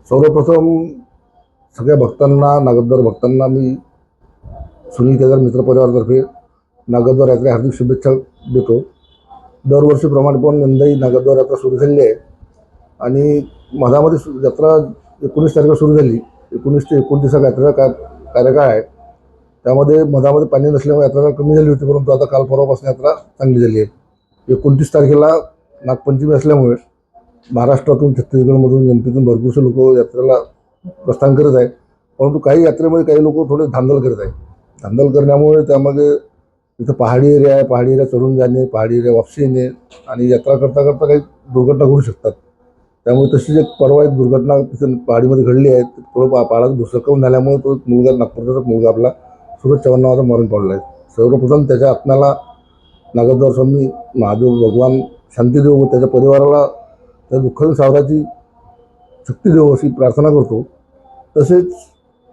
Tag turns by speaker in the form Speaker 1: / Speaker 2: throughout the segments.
Speaker 1: सर्वप्रथम सगळ्या भक्तांना, नागदवार भक्तांना मी सुनील केदार मित्र परिवारातर्फे नागदवार यात्रे हार्दिक शुभेच्छा देतो. दरवर्षीप्रमाणे पण यंदाही नागदवार यात्रा सुरू झाली आहे आणि मधामध्ये यात्रा 19 तारखेला सुरू झाली. 19 ते 29 यात्रेचा कार्यकाळ आहे. त्यामध्ये मधामध्ये पाणी नसल्यामुळे यात्रा कमी झाली होती, परंतु आता काल परवापासून यात्रा चांगली झाली आहे. 29 तारखेला नागपंचमी असल्यामुळे महाराष्ट्रातून, छत्तीसगडमधून, एमपीतून भरपूरसे लोक यात्रेला प्रस्थान करत आहेत. परंतु काही यात्रेमध्ये काही लोक थोडे धांदल करत आहेत. धांदल करण्यामुळे त्यामध्ये इथं पहाडी एरिया आहे, पहाडी एरिया चढून जाणे, पहाडी एरिया वापसी येणे आणि यात्रा करता करता काही दुर्घटना घडू शकतात. त्यामुळे तशीच एक परवा एक दुर्घटना तिथे पहाडीमध्ये घडली आहे. थोडं पहाडात भुसकवून झाल्यामुळे तो मुलगा, नागपूरचा मुलगा आपला सूरज चव्हाण नावाचा मरण पावला आहे. सर्वप्रथम त्याच्या आत्म्याला नागदवार स्वामी महादेव भगवान शांती देव व त्याच्या परिवाराला त्या दुःखातून सावराची शक्ती देव अशी प्रार्थना करतो. तसेच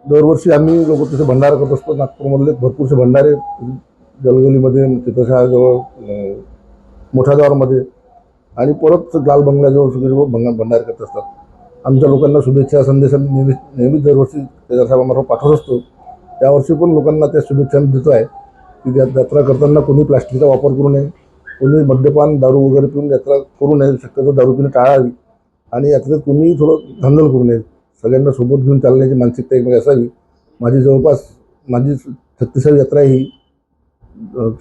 Speaker 1: दरवर्षी आम्ही लोक तिथे भंडारा करत असतो. नागपूरमधले भरपूरसे भंडारे जलगलीमध्ये, चित्रशाळाजवळ, मोठ्या द्वारमध्ये आणि परत लाल बंगल्याजवळ सगळे भंडारे करत असतात. आमच्या लोकांना शुभेच्छा संदेश नेहमीच दरवर्षी साहेबांमार्फत पाठवत असतो. यावर्षी पण लोकांना त्या शुभेच्छा देतो आहे की यात्रा करताना कोणी प्लास्टिकचा वापर करू नये, कोणी मद्यपान, दारू वगैरे पिऊन यात्रा करू नये, शक्यतो दारू पिणे टाळावी आणि यात्रेत कोणी थोडं धांदल करू नये. सगळ्यांना सोबत घेऊन चालण्याची मानसिकता एकमेक असावी. माझी 36वी यात्रा ही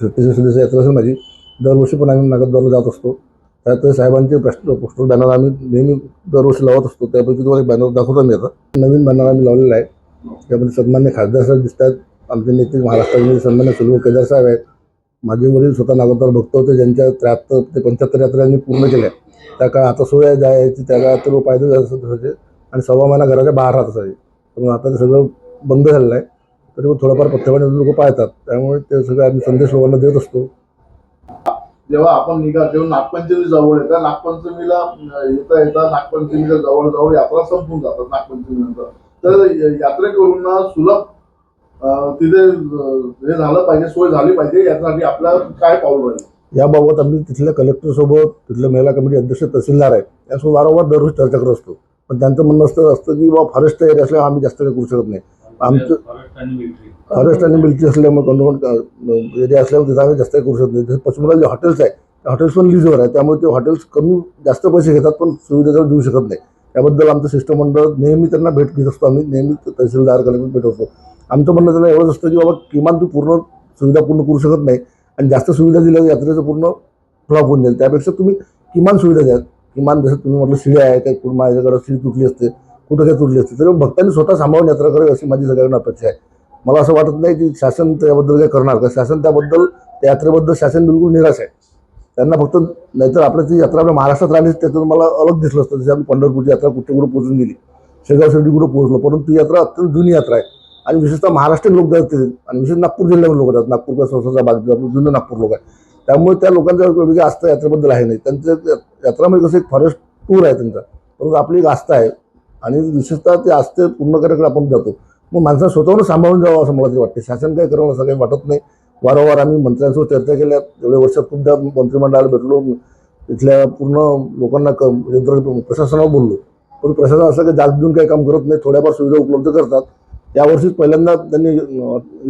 Speaker 1: 36 सदस्य यात्रा असेल माझी. दरवर्षी पण आम्ही नागदवारला जात असतो. त्यात साहेबांचे पोस्टर बॅनर आम्ही नेहमी दरवर्षी लावत असतो. त्यापैकी तुम्हाला एक बॅनर दाखवतो मी. आता नवीन बॅनर आम्ही लावलेला आहे. त्यामध्ये सन्मान्य खासदार साहेब दिसतात, आमचे नेते महाराष्ट्राचे सन्मान्य सुनील केदार साहेब आहेत. माझे वडील स्वतः नागदवार भक्त होते, ज्यांच्या 73 ते 75 यात्रा यांनी पूर्ण केल्या. त्या काळात आता सोय जायची, त्या काळात ते पायदळ जात असायचे आणि सव्वा महिना घराच्या बाहेर राहत असायचे. पण आता ते सगळं बंद झालेलं आहे. तरी पण थोडंफार पथ्यपाणी लोक पाळतात. त्यामुळे ते सगळं आम्ही संदेश लोकांना देत असतो.
Speaker 2: जेव्हा आपण निघा तेव्हा नागपंचमी जवळ येतात. नागपंचमीला येता नागपंचमीच्या जवळ यात्रा संपून जातात नागपंचमीनंतर. तर यात्रेकरूंना सुलभ तिथे हे झालं पाहिजे, सोय झाली पाहिजे, यासाठी आपला काय पाऊल राहील?
Speaker 1: याबाबत आम्ही तिथल्या कलेक्टरसोबत, तिथल्या महिला कमिटी अध्यक्ष, तहसीलदार आहेत, यासोबत वारंवार दररोज चर्चा करत असतो. पण त्यांचं म्हणणं असतं की बाबा फॉरेस्ट एरिया असल्यामुळे आम्ही जास्त काही करू शकत नाही. आमचं फॉरेस्ट आणि मिलिटरी असल्यामुळे, कंडोमेंट एरिया असल्यामुळे तिथं आम्ही जास्त काही करू शकत नाही. जसं पश्चिमेला जे हॉटेल्स आहे, त्या हॉटेल्स पण लीजवर आहे. त्यामुळे ते हॉटेल्स जास्त पैसे घेतात, पण सुविधा देऊ शकत नाही. त्याबद्दल आमचं शिष्टमंडळ नेहमी त्यांना भेट घेत असतो. आम्ही नेहमी तहसीलदार कलेक्टर भेट असतो. आमचं म्हणणं त्यांना एवढंच असतं की बाबा किमान तू पूर्ण सुविधा पूर्ण करू शकत नाही आणि जास्त सुविधा दिल्या यात्रेचं पूर्ण फ्लॉप होऊन जाईल. त्यापेक्षा तुम्ही किमान सुविधा द्या. किमान जसं तुम्ही म्हटलं शिड्या आहे, काही माझ्याकडे शिडी तुटली असते, कुठं काही तुटली असते, तर भक्तांनी स्वतः सांभाळून यात्रा करावी अशी माझी सगळ्यांना अपेक्षा आहे. मला असं वाटत नाही की शासन त्याबद्दल काही करणार, का शासन त्याबद्दल, त्या यात्रेबद्दल शासन बिलकुल निराश आहे. त्यांना फक्त, नाहीतर आपल्या ती यात्रा आपल्या महाराष्ट्रात राहिली त्याचं मला अलग दिसलं असतं. जसे आम्ही पंढरपूरची यात्रा कुठे पोहोचून गेली, शेगाव शिर्डी कुठं पोहोचलो, परंतु ती यात्रा अत्यंत जुनी यात्रा आहे आणि विशेषतः महाराष्ट्रीयन लोक जातात आणि विशेष नागपूर जिल्ह्यामध्ये लोक जातात. नागपूरचा संस्थाचा भाग जुनं नागपूर लोक आहे. त्यामुळे त्या लोकांच्या वेगळी आस्था यात्रेबद्दल आहे नाही. त्यांचं यात्रामध्ये कसं एक फॉरेस्ट टूर आहे त्यांचा, परंतु आपली एक आस्था आहे आणि विशेषतः ते आस्थे पूर्ण करण्याकडे आपण जातो. मग माणसाला स्वतःहून सांभाळून जावं असं मला तरी वाटते. शासन काय करावं असं काही वाटत नाही. वारंवार आम्ही मंत्र्यांसोबत चर्चा केल्या. एवढ्या वर्षात खूपदा मंत्रिमंडळाला भेटलो, तिथल्या पूर्ण लोकांना प्रशासनावर बोललो, पण प्रशासन असं काही जास्त देऊन काही काम करत नाही. थोड्याफार सुविधा उपलब्ध करतात. यावर्षीच पहिल्यांदा त्यांनी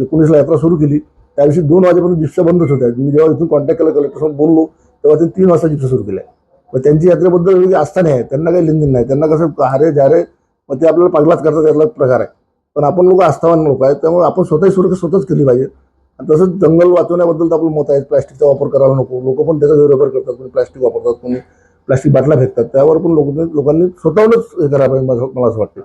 Speaker 1: 19ला यात्रा सुरू केली. त्या दिवशी 2 वाजेपर्यंत जिप्स्या बंदच होत्या. मी जेव्हा इथून कॉन्टॅक्ट केला, कलेक्टरसोबत बोललो, तेव्हा त्यांनी 3 वाजता जिप्स्या सुरू केल्या. मग त्यांची यात्रेबद्दल वेगळी आस्था नाही आहे. त्यांना काही लेनदेन नाही. त्यांना कसं हारे जारे, मग ते आपल्याला पागलाच करतात, यातला प्रकार आहे. पण आपण लोक आस्थावान लोक आहेत, त्यामुळे आपण स्वतःही सुरक्षा स्वतःच केली पाहिजे. आणि तसंच जंगल वाचवण्याबद्दल तर आपलं मत आहे. प्लॅस्टिकचा वापर करायला नको. लोक पण त्याचा गैरवापर करतात. कोणी प्लॅस्टिक वापरतात, कोणी प्लॅस्टिक बाटल्या फेकतात. त्यावर पण लोकांनी स्वतःहूनच हे करायला पाहिजे, मला असं वाटतं.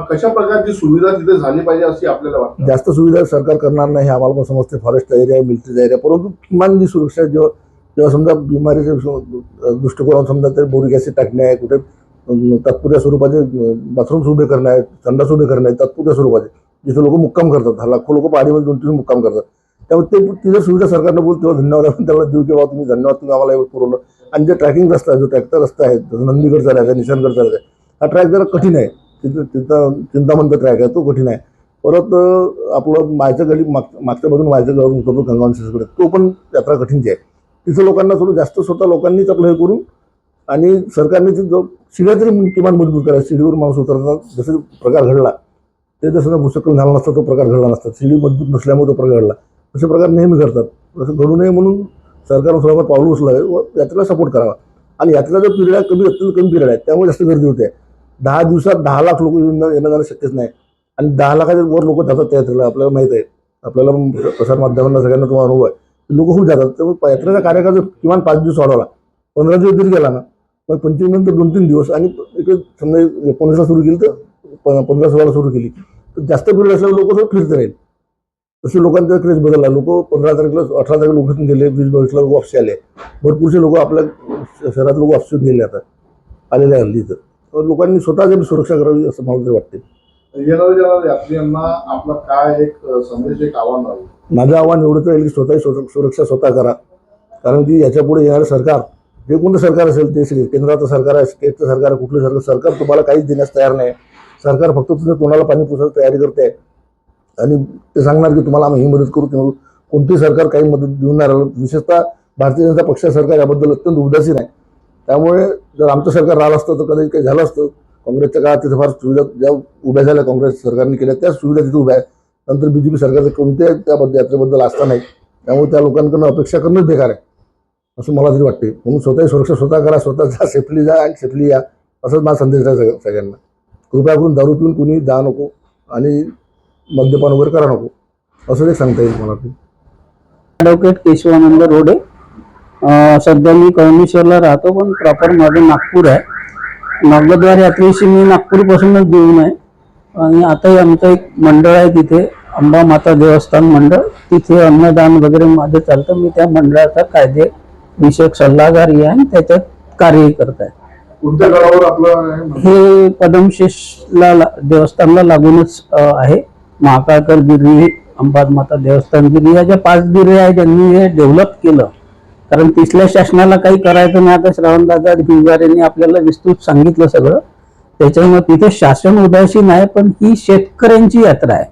Speaker 2: कशा प्रकारची सुविधा तिथे झाली पाहिजे अशी आपल्याला वाटतं?
Speaker 1: जास्त सुविधा सरकार करणार नाही हे आम्हाला पण समजते. फॉरेस्ट एरिया, मिलिटरी एरिया, परंतु किमान जी सुरक्षा, जेव्हा समजा बिमारीचे दृष्टिकोनात समजा तरी बोरिक ॲसिड टाकणे आहे, कुठे तात्पुरत्या स्वरूपाचे बाथरूम्स उभे करणे आहेत, संडास उभे करणे आहेत तात्पुरत्या स्वरूपाचे, जिथे लोक मुक्काम करतात. लाखो लोक पहाडीमध्ये 2-3 मुक्काम करतात. त्यामुळे ती जर सुविधा सरकारनं बोलतो तेव्हा धन्यवाद आपण त्याला देऊ, किंवा तुम्ही धन्यवाद, तुम्ही आम्हाला एवढं पुरवलं. आणि जे ट्रॅकिंग रस्ता आहे, जो ट्रॅक्टर रस्ता आहे, नंदीगडचा ट्रॅक आहे, निशाणगडचा ट्रॅक आहे, हा ट्रॅक जरा कठीण आहे. तिथं चिंतामंत ट्रॅक आहे, तो कठीण आहे. परत आपलं मायच्या गडी, मागच्या बाजून मायच्या गडावरून उतरतो गंगावंशीकडे, तो पण यात्रा कठीणची आहे. तिथं लोकांना थोडं जास्त स्वतः लोकांनीच आपलं हे करून आणि सरकारने ती जो शिड्या तरी किमान मजबूत करा. शिडीवर माणूस उतरतात जसे प्रकार घडला ते जसं भूसकल झाला नसता तो प्रकार घडला नसता. शिडी मजबूत नसल्यामुळे तो प्रकार घडला. असे प्रकार नेहमी घडतात. असं घडू नये म्हणून सरकारनं थोडाफार पावलं उचलावे व यात्रेला सपोर्ट करावा. आणि यात्रेचा पिरियड अत्यंत कमी पिरियड आहे, त्यामुळे जास्त गर्दी होते. 10 दिवसात 10 लाख लोक येणं जाणं शक्यच नाही. आणि 10 लाखाच्या वर लोक जातात त्या यात्रेला, आपल्याला माहीत आहे. आपल्याला प्रसार माध्यमांना सगळ्यांना तो अनुभव आहे. लोक खूप जातात. त्यामुळे यात्रेचा कार्यकाळ जर किमान 5 दिवस वाढवला, 15 दिवस जरी गेला ना, मग 25 नंतर 2-3 दिवस आणि समजा 19ला सुरू केली तर 15-16ला सुरू केली तर जास्त पिरियड असल्यावर लोक सगळं फिरत राहील. तसे लोकांचा क्रेज बदलला. लोक 15 तारखेला 18 तारखेला लोकांनी गेले, 20-22ला लोक वापसी आले. भरपूरसे लोक आपल्या शहरात लोक वापसून गेले आता आलेल्या हल्ली. तर लोकांनी स्वतःची सुरक्षा करावी असं मला तरी वाटते.
Speaker 2: येणाऱ्या यात्रिकांना आपला काय एक संदेश, एक आव्हान आहे?
Speaker 1: माझं आव्हान एवढंच राहील की स्वतःची सुरक्षा स्वतः करा. कारण की याच्यापुढे येणारं सरकार, जे कोणतं सरकार असेल ते केंद्राचं सरकार आहे, स्टेटचं सरकार आहे, कुठलं सरकार तुम्हाला काहीच देण्यास तयार नाही. सरकार फक्त तुमच्या तोंडाला पाणी पुसायची तयारी करते आणि ते सांगणार की तुम्हाला आम्ही ही मदत करू. किंवा कोणतेही सरकार काही मदत देऊन नाही राहिलं. विशेषतः भारतीय जनता पक्ष सरकार याबद्दल अत्यंत उदासीन आहे. त्यामुळे जर आमचं सरकार राहिलं असतं तर कदाचित काही झालं असतं. काँग्रेसच्या काळात तिथे फार सुविधा ज्या उभ्या झाल्या काँग्रेस सरकारने केल्या त्याच सुविधा तिथे उभ्या आहेत. नंतर BJP सरकारचे कोणत्या त्याबद्दल यात्रेबद्दल आस्था नाही. त्यामुळे त्या लोकांकडून अपेक्षा करणंच बेकार आहे असं मला तरी वाटते. म्हणून स्वतःची सुरक्षा स्वतः करा, स्वतः जा, सेफली जा आणि सेफली या, असंच माझा संदेश आहे सगळ्यांना. कृपया करून दारू पिऊन कुणी जा नको आणि मद्यपान वगैरे करा नको, असं एक सांगता येईल मला.
Speaker 3: ॲडव्होकेट केशवानंद रोडे. सध्या मी कळमेश्वरला राहतो, पण प्रॉपर माझं नागपूर आहे. नागद्वार यात्रेशी मी नागपूरपासूनच देऊन आहे. आणि आताही आमचं एक मंडळ आहे तिथे, अंबा माता देवस्थान मंडळ. तिथे अन्नदान वगैरे माझं चालतं. मी त्या मंडळाचा कायदे विषयक सल्लागारही आहे आणि त्याच्यात कार्यही करत आहे.
Speaker 2: कोणत्या गडावर आपलं
Speaker 3: हे पदमशेषला देवस्थानला लागूनच आहे. महाकाळकर गिरी, अंबामाता देवस्थान गिरी, या ज्या 5 गिरी आहे त्यांनी हे डेव्हलप केलं. कारण तिथल्या शासनाला काही करायचं नाही. आता श्रावणदादा भिंगार यांनी आपल्याला विस्तृत सांगितलं सगळं. त्याच्यामुळे तिथे शासन उदासीन आहे. पण ही शेतकऱ्यांची यात्रा आहे.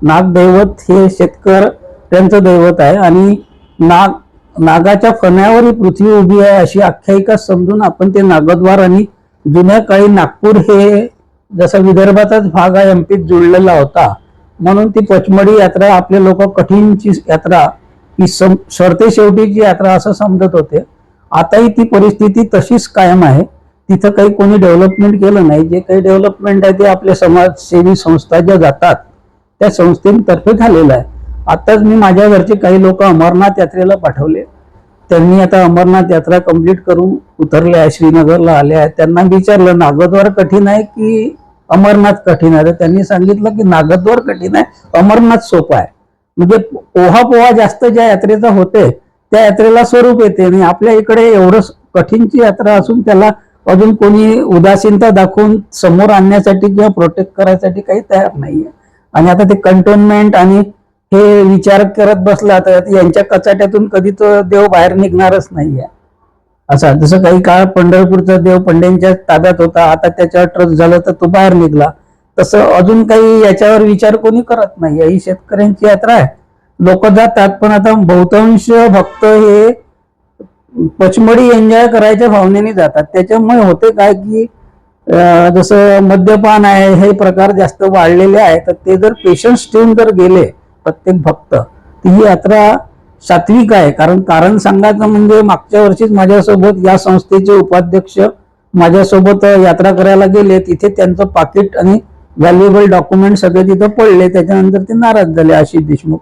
Speaker 3: नागदैवत हे शेतकऱ्यांचं दैवत आहे आणि नागाच्या फण्यावर ही पृथ्वी उभी आहे अशी आख्यायिका समजून आपण ते नागद्वार, आणि जुन्या काळी नागपूर हे जसा विदर्भाचाच भाग आहे, एमपीत जुळलेला होता, म्हणून ती पचमढी यात्रा आपले लोक कठीणची यात्रा, ही सरते शेवटीची यात्रा असं समजत होते. आताही ती परिस्थिती तशीच कायम आहे. तिथं काही कोणी डेव्हलपमेंट केलं नाही. जे काही डेव्हलपमेंट आहे ते आपल्या समाजसेवी संस्था ज्या जातात त्या संस्थेतर्फे झालेलं आहे. आताच मी माझ्या घरचे काही लोक अमरनाथ यात्रेला पाठवले. त्यांनी आता अमरनाथ यात्रा कंप्लीट करून उतरले आहे, श्रीनगरला आले आहेत. त्यांना विचारलं नागद्वार कठीण आहे की अमरनाथ कठीण आहे, तर त्यांनी सांगितलं की नागद्वार कठीण आहे, अमरनाथ सोपं आहे. म्हणजे पोहा जास्त ज्या यात्रेचा होते त्या यात्रेला स्वरूप येते. आणि आपल्या इकडे एवढं कठीणची यात्रा असून त्याला अजून कोणी उदासीनता दाखवून समोर आणण्यासाठी किंवा प्रोटेक्ट करायसाठी काही तयार नाहीये. आणि आता ते कंटोनमेंट आणि हे विचार करत बसला तर यांच्या कचाट्यातून कधी तो देव बाहेर निघणारच नाहीये. असा जसं काही काळ पंढरपूरचा देव पंड्यांच्या ताब्यात होता, आता त्याच्यावर ट्रस्ट झालं तर तो बाहेर निघला, तसं अजून काही याच्यावर विचार कोणी करत नाही. ही शेतकऱ्यांची यात्रा आहे. लोक जातात, पण आता बहुतांश भक्त हे पचमढी एन्जॉय करायच्या भावनेने जातात. त्याच्यामुळे होते काय की जसं मद्यपान आहे हे प्रकार जास्त वाढलेले आहे. तर ते जर पेशन्स ठेवून जर गेले प्रत्येक भक्त, ती ही यात्रा सात्विक आहे. कारण सांगायचं म्हणजे मागच्या वर्षीच माझ्यासोबत या संस्थेचे उपाध्यक्ष माझ्यासोबत यात्रा करायला गेले. तिथे त्यांचं पाकिट आणि व्हॅल्युएबल डॉक्युमेंट सगळे तिथं पडले. त्याच्यानंतर ते नाराज झाले, आशिष देशमुख.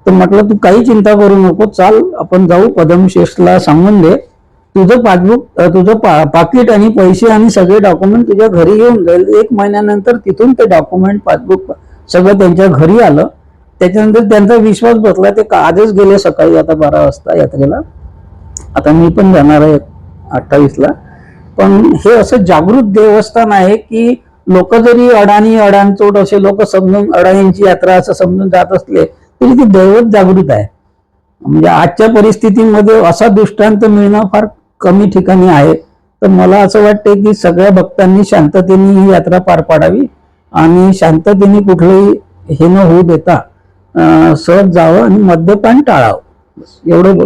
Speaker 3: तर म्हटलं तू काही चिंता करू नको, चाल आपण जाऊ पदमशेषला, सांगून दे तुझं पासबुक, तुझं पाकिट आणि पैसे आणि सगळे डॉक्युमेंट तुझ्या घरी येऊन जाईल. 1 महिन्यानंतर तिथून ते डॉक्युमेंट पासबुक सगळं त्यांच्या घरी आलं. त्याच्यानंतर त्यांचा विश्वास बसला. ते आजच गेले सकाळी आता 12 वाजता यात्रेला. आता मी पण जाणार आहे 28ला. पण हे असं जागृत देवस्थान आहे की लोक जरी अडाणचोट असे लोक समजून अडाणींची यात्रा असं समजून जात असले तरी ती दैवत जागृत आहे. म्हणजे आजच्या परिस्थितीमध्ये असा दृष्टांत मिळणं फार कमी ठिकाणी आहे. तर मला असं वाटतं की सगळ्या भक्तांनी शांततेने ही यात्रा पार पाडावी आणि शांततेने कुठलंही हे न होऊ देता सहज जावं आणि मद्यपान टाळावं, एवढं